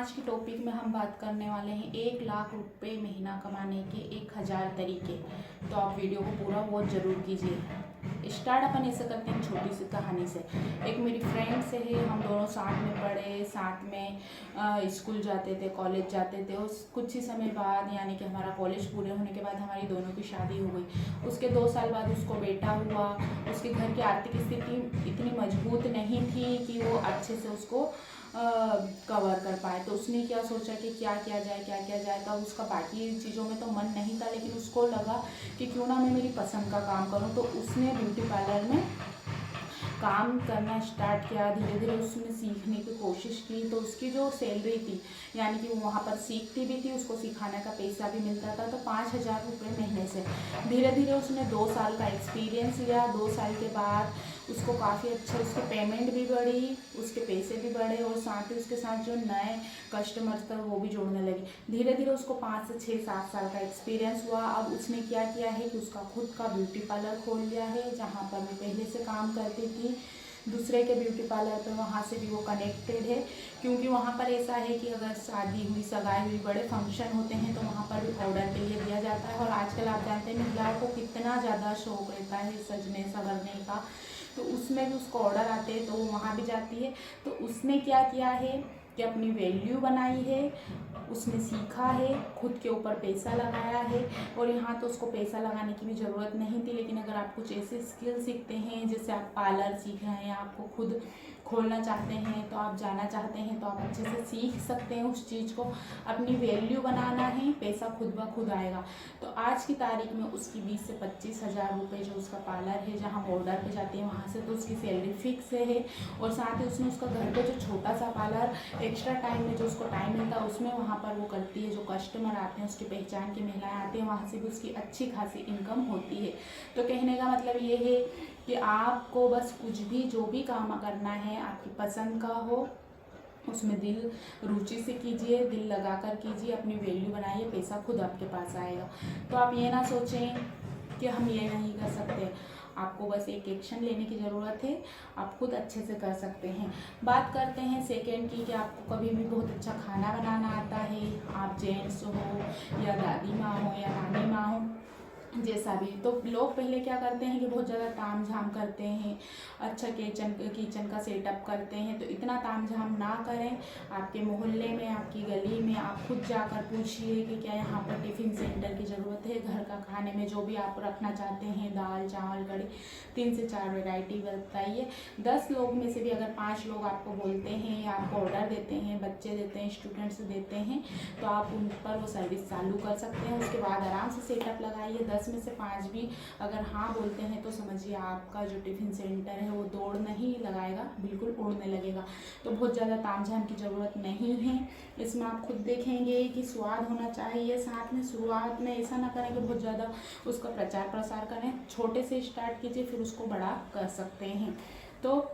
आज की टॉपिक में हम बात करने वाले हैं 1 लाख रुपए महीना कमाने के 1000 तरीके। तो आप वीडियो को पूरा वॉच जरूर कीजिए। स्टार्ट अपन ऐसे करते हैं छोटी सी कहानी से। एक मेरी फ्रेंड से है, हम दोनों साथ में पढ़े, साथ में स्कूल जाते थे, कॉलेज जाते थे। उस कुछ ही समय बाद यानी कि हमारा कॉलेज पूरे होने के बाद हमारी दोनों की शादी हो गई। उसके 2 साल बाद उसको बेटा हुआ। उसके घर की आर्थिक स्थिति इतनी मजबूत नहीं थी कि वो अच्छे से उसको कवर कर पाए। तो उसने क्या सोचा कि क्या किया जाए। तब उसका बाकी चीज़ों में तो मन नहीं था, लेकिन उसको लगा कि क्यों ना मैं मेरी पसंद का काम करूं। तो उसने ब्यूटी पार्लर में काम करना स्टार्ट किया। धीरे धीरे उसने सीखने की कोशिश की। तो उसकी जो सैलरी थी, यानी कि वो वहाँ पर सीखती भी थी, उसको सिखाने का पैसा भी मिलता था, तो 5000 रुपये महीने से। धीरे धीरे उसने 2 साल का एक्सपीरियंस लिया। 2 साल के बाद उसको काफ़ी अच्छा, उसकी पेमेंट भी बढ़ी, उसके पैसे भी बढ़े, और साथ ही उसके साथ जो नए कस्टमर्स थे वो भी जोड़ने लगे। धीरे धीरे उसको 5 से 6 7 साल का एक्सपीरियंस हुआ। अब उसने क्या किया है कि उसका खुद का ब्यूटी पार्लर खोल लिया है। जहाँ पर मैं पहले से काम करती थी दूसरे के ब्यूटी पार्लर पर, वहाँ से भी वो कनेक्टेड है। क्योंकि वहाँ पर ऐसा है कि अगर शादी हुई, सगाई हुई, बड़े फंक्शन होते हैं तो वहाँ पर भी ऑर्डर के लिए दिया जाता है। और आजकल आप जानते हैं महिलाओं को कितना ज़्यादा शौक रहता है सजने संवरने का, तो उसमें भी उसको ऑर्डर आते हैं तो वो वहाँ भी जाती है। तो उसने क्या किया है कि अपनी वैल्यू बनाई है, उसने सीखा है, खुद के ऊपर पैसा लगाया है। और यहाँ तो उसको पैसा लगाने की भी ज़रूरत नहीं थी, लेकिन अगर आप कुछ ऐसे स्किल सीखते हैं, जैसे आप पार्लर सीख रहे हैं या आपको खुद खोलना चाहते हैं, तो आप जाना चाहते हैं, तो आप अच्छे से सीख सकते हैं उस चीज़ को। अपनी वैल्यू बनाना है, पैसा खुद ब खुद आएगा। तो आज की तारीख में उसकी 20 से 25 हज़ार रुपये जो उसका पार्लर है, जहाँ ऑर्डर पे जाती है वहाँ से, तो उसकी सैलरी फिक्स है। और साथ ही उसने उसका घर पे जो छोटा सा पार्लर एक्स्ट्रा टाइम में जो उसको टाइम मिलता है उसमें वहाँ पर वो करती है। जो कस्टमर आते हैं, उसकी पहचान की महिलाएं आती हैं, वहाँ से भी उसकी अच्छी खासी इनकम होती है। तो कहने का मतलब ये है कि आपको बस कुछ भी जो भी काम करना है आपकी पसंद का हो, उसमें दिल रुचि से कीजिए, दिल लगा कर कीजिए, अपनी वैल्यू बनाइए, पैसा खुद आपके पास आएगा। तो आप ये ना सोचें कि हम ये नहीं कर सकते। आपको बस एक एक्शन लेने की ज़रूरत है, आप खुद अच्छे से कर सकते हैं। बात करते हैं सेकंड की, कि आपको कभी भी बहुत अच्छा खाना बनाना आता है, आप जेंट्स हो या दादी माँ हो या नानी माँ हो, जैसा भी। तो लोग पहले क्या करते हैं कि बहुत ज़्यादा ताम झाम करते हैं, अच्छा किचन का सेटअप करते हैं। तो इतना ताम झाम ना करें। आपके मोहल्ले में, आपकी गली में आप खुद जाकर पूछिए कि क्या यहाँ पर टिफ़िन सेंटर की ज़रूरत है। घर का खाने में जो भी आप रखना चाहते हैं, दाल चावल कढ़ी, 3 से 4 वैरायटी बताइए। 10 लोग में से भी अगर 5 लोग आपको बोलते हैं या आपको ऑर्डर देते हैं, बच्चे देते हैं, स्टूडेंट्स देते हैं, तो आप उन पर वो सर्विस चालू कर सकते हैं। उसके बाद आराम से सेटअप लगाइए। 10 में से 5 भी अगर हाँ बोलते हैं तो समझिए आपका जो टिफ़िन सेंटर है वो दौड़ नहीं लगाएगा, बिल्कुल उड़ने लगेगा। तो बहुत ज़्यादा तामझाम की ज़रूरत नहीं है। इसमें आप खुद देखेंगे कि स्वाद होना चाहिए। साथ में शुरुआत में ऐसा ना करें कि बहुत ज़्यादा उसका प्रचार प्रसार करें। छोटे से स्टार्ट कीजिए, फिर उसको बड़ा कर सकते हैं। तो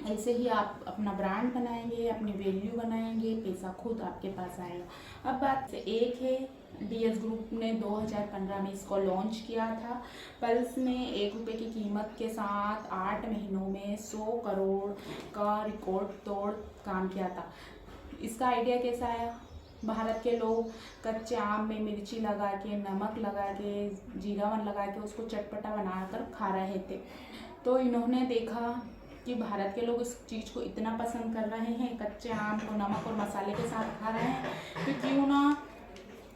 ऐसे ही आप अपना ब्रांड बनाएंगे, अपनी वैल्यू बनाएंगे, पैसा खुद आपके पास आएगा। अब बात से एक है, डीएस ग्रुप ने 2015 में इसको लॉन्च किया था। पल्स ने 1 रुपये की कीमत के साथ 8 महीनों में 100 करोड़ का रिकॉर्ड तोड़ काम किया था। इसका आइडिया कैसा आया? भारत के लोग कच्चे आम में मिर्ची लगा के, नमक लगा के, जीरावन लगा के उसको चटपटा बनाकर खा रहे थे। तो इन्होंने देखा कि भारत के लोग इस चीज़ को इतना पसंद कर रहे हैं, कच्चे आम को नमक और मसाले के साथ खा रहे हैं, तो क्यों ना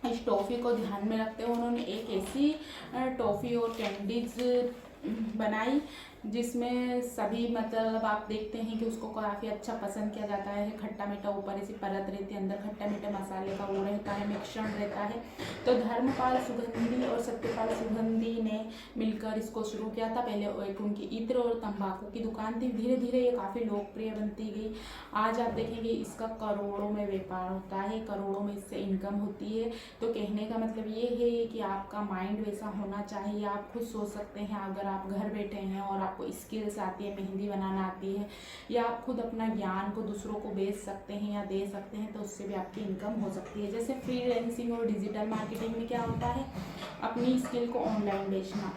इस टॉफ़ी को ध्यान में रखते हुए उन्होंने एक ऐसी टॉफ़ी और कैंडीज बनाई जिसमें सभी, मतलब आप देखते हैं कि उसको काफ़ी अच्छा पसंद किया जाता है। खट्टा मीठा ऊपर ऐसी परत रहती है, अंदर खट्टा मीठा मसाले का वो रहता है, मिश्रण रहता है। तो धर्मपाल सुगंधी और सत्यपाल सुगंधी ने मिलकर इसको शुरू किया था। पहले एक उनकी इत्र और तंबाकू की दुकान थी, धीरे धीरे ये काफ़ी लोकप्रिय बनती गई। आज आप देखेंगे इसका करोड़ों में व्यापार होता है, करोड़ों में इससे इनकम होती है। तो कहने का मतलब ये है कि आपका माइंड वैसा होना चाहिए। आप खुद सोच सकते हैं, अगर आप घर बैठे हैं और आपको स्किल्स आती है, मेहंदी बनाना आती है, या आप खुद अपना ज्ञान को दूसरों को बेच सकते हैं या दे सकते हैं, तो उससे भी आपकी इनकम हो सकती है। जैसे फ्रीलांसिंग और डिजिटल मार्केटिंग में क्या होता है, अपनी स्किल को ऑनलाइन बेचना।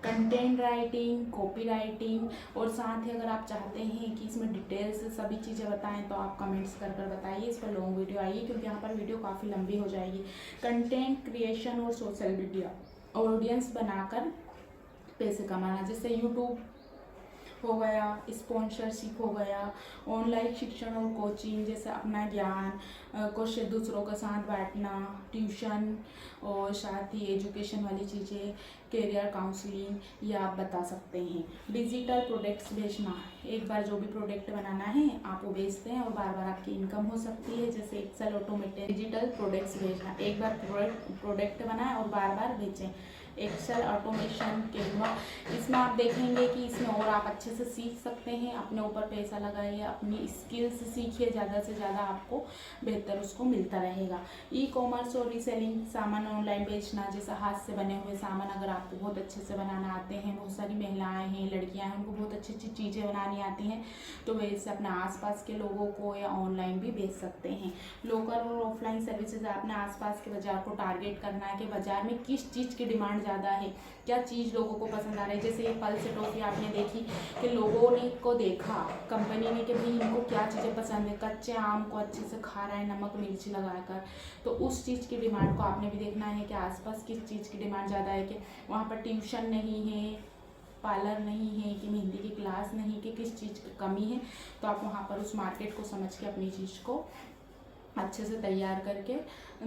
कंटेंट राइटिंग, कॉपी राइटिंग, और साथ ही अगर आप चाहते हैं कि इसमें डिटेल से सभी चीज़ें बताएं तो आप कमेंट्स कर बताइए। इस पर लॉन्ग वीडियो आइए क्योंकि यहाँ पर वीडियो काफ़ी लंबी हो जाएगी। कंटेंट क्रिएशन और सोशल मीडिया ऑडियंस बनाकर पैसे कमाना, जैसे यूट्यूब हो गया, स्पॉन्सरशिप हो गया, ऑनलाइन शिक्षण और कोचिंग, जैसे अपना ज्ञान को दूसरों के साथ बांटना, ट्यूशन और साथ ही एजुकेशन वाली चीज़ें, करियर काउंसलिंग, ये आप बता सकते हैं। डिजिटल प्रोडक्ट्स बेचना, एक बार जो भी प्रोडक्ट बनाना है आप वो बेचते हैं और बार बार आपकी इनकम हो सकती है, जैसे एक्सेल ऑटोमेटेड। डिजिटल प्रोडक्ट्स बेचना, एक बार प्रोडक्ट बनाएं और बार बार बेचें। एक्सेल ऑटोमेशन कैनवा, इसमें आप देखेंगे कि इसमें और आप अच्छे से सीख सकते हैं, अपने ऊपर पैसा लगाइए, अपनी स्किल्स सीखिए, ज़्यादा से ज़्यादा आपको बेहतर उसको मिलता रहेगा। ई कॉमर्स और रीसेलिंग, सामान ऑनलाइन बेचना, जैसे हाथ से बने हुए सामान अगर आपको बहुत अच्छे से बनाना आते हैं, बहुत सारी महिलाएं हैं, लड़कियां हैं, उनको बहुत अच्छी अच्छी चीज़ें बनानी आती हैं, तो वे इससे अपने आसपास के लोगों को या ऑनलाइन भी बेच सकते हैं। लोकल और ऑफलाइन सर्विसेज, अपने आसपास के बाजार को टारगेट करना है कि बाजार में किस चीज़ की डिमांड ज़्यादा है, क्या चीज़ लोगों को पसंद आ रही है। जैसे ये फल से टॉफ़ी आपने देखी कि लोगों ने को देखा कंपनी ने कि भाई इनको क्या चीज़ें पसंद है, कच्चे आम को अच्छे से खा रहा है नमक मिर्ची लगाकर, तो उस चीज़ की डिमांड को आपने भी देखना है कि आसपास किस चीज़ की डिमांड ज़्यादा है, कि वहाँ पर ट्यूशन नहीं है, पार्लर नहीं है, कि मेहंदी की क्लास नहीं, कि किस चीज़ की कमी है, तो आप वहाँ पर उस मार्केट को समझ के अपनी चीज़ को अच्छे से तैयार करके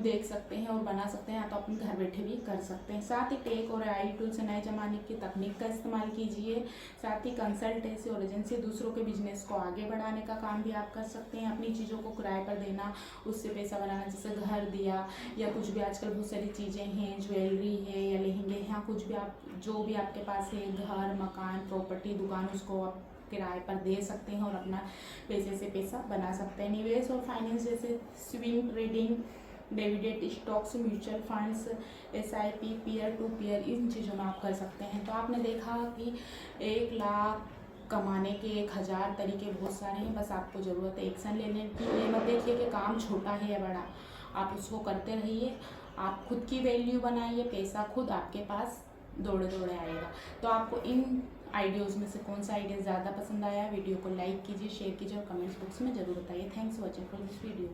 देख सकते हैं और बना सकते हैं, या तो अपने घर बैठे भी कर सकते हैं। साथ ही टेक और AI टूल से नए ज़माने की तकनीक का इस्तेमाल कीजिए। साथ ही कंसल्टेंसी और एजेंसी, दूसरों के बिजनेस को आगे बढ़ाने का काम भी आप कर सकते हैं, अपनी चीज़ों को किराए पर देना, उससे पैसा बनाना, जैसे घर दिया या कुछ भी, आजकल बहुत सारी चीज़ें हैं, ज्वेलरी है या लहंगे हैं, या कुछ भी आप जो भी आपके पास है, घर मकान प्रॉपर्टी दुकान, उसको आप किराए पर दे सकते हैं और अपना पैसे से पैसा बना सकते हैं। निवेश और फाइनेंस, जैसे swing trading, dividend stocks, mutual funds, SIP, peer to peer, इन चीज़ों में आप कर सकते हैं। तो आपने देखा कि 1 लाख कमाने के 1000 तरीके बहुत सारे हैं, बस आपको ज़रूरत है एक्शन लेने की। ये मत देखिए कि काम छोटा है या बड़ा, आप उसको करते रहिए, आप खुद की वैल्यू बनाइए, पैसा खुद आपके पास दौड़े दौड़े आएगा। तो आपको इन आइडियोज़ में से कौन सा आइडिया ज़्यादा पसंद आया, वीडियो को लाइक कीजिए, शेयर कीजिए और कमेंट्स बॉक्स में ज़रूर बताइए। Thanks for watching for this video.